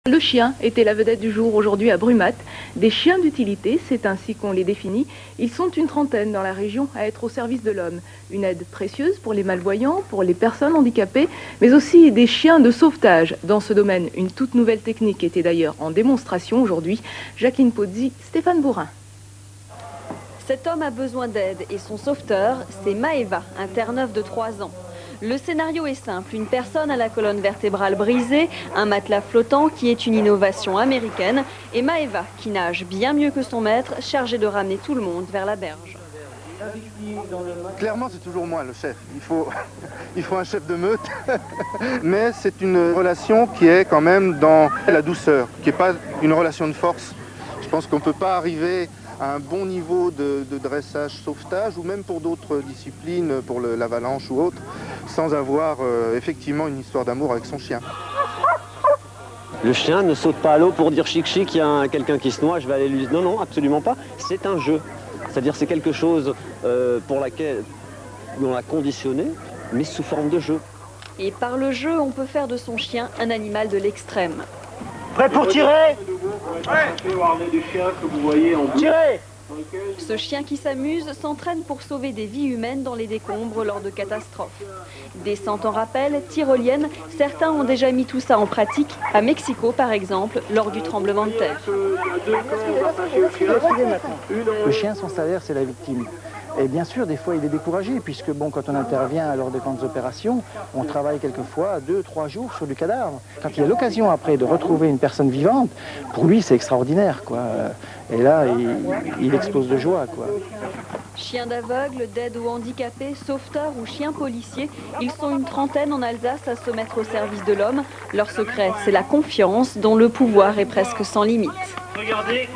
Le chien était la vedette du jour aujourd'hui à Brumath. Des chiens d'utilité, c'est ainsi qu'on les définit. Ils sont une trentaine dans la région à être au service de l'homme. Une aide précieuse pour les malvoyants, pour les personnes handicapées, mais aussi des chiens de sauvetage. Dans ce domaine, une toute nouvelle technique était d'ailleurs en démonstration aujourd'hui. Jacqueline Pozzi, Stéphane Bourrin. Cet homme a besoin d'aide et son sauveteur, c'est Maeva, un terre-neuve de 3 ans. Le scénario est simple, une personne à la colonne vertébrale brisée, un matelas flottant qui est une innovation américaine et Maeva qui nage bien mieux que son maître, chargé de ramener tout le monde vers la berge. Clairement, c'est toujours moi le chef. Il faut un chef de meute, mais c'est une relation qui est quand même dans la douceur, qui n'est pas une relation de force. Je pense qu'on ne peut pas arriver à un bon niveau de dressage sauvetage ou même pour d'autres disciplines, pour l'avalanche ou autre, sans avoir effectivement une histoire d'amour avec son chien. Le chien ne saute pas à l'eau pour dire chic chic, il y a quelqu'un qui se noie, je vais aller lui... Non, non, absolument pas. C'est un jeu. C'est-à-dire c'est quelque chose pour laquelle on l'a conditionné, mais sous forme de jeu. Et par le jeu, on peut faire de son chien un animal de l'extrême. Prêt pour tirer? Tirez! Ce chien qui s'amuse s'entraîne pour sauver des vies humaines dans les décombres lors de catastrophes. Descente en rappel, tyrolienne, certains ont déjà mis tout ça en pratique, à Mexico par exemple, lors du tremblement de terre. Le chien, son salaire, c'est la victime. Et bien sûr, des fois, il est découragé, puisque bon, quand on intervient lors des grandes opérations, on travaille quelquefois 2-3 jours sur du cadavre. Quand il y a l'occasion après de retrouver une personne vivante, pour lui, c'est extraordinaire, quoi. Et là, il explose de joie, quoi. Chiens d'aveugle, d'aide aux handicapés, sauveteurs ou chiens policiers, ils sont une trentaine en Alsace à se mettre au service de l'homme. Leur secret, c'est la confiance, dont le pouvoir est presque sans limite. Regardez.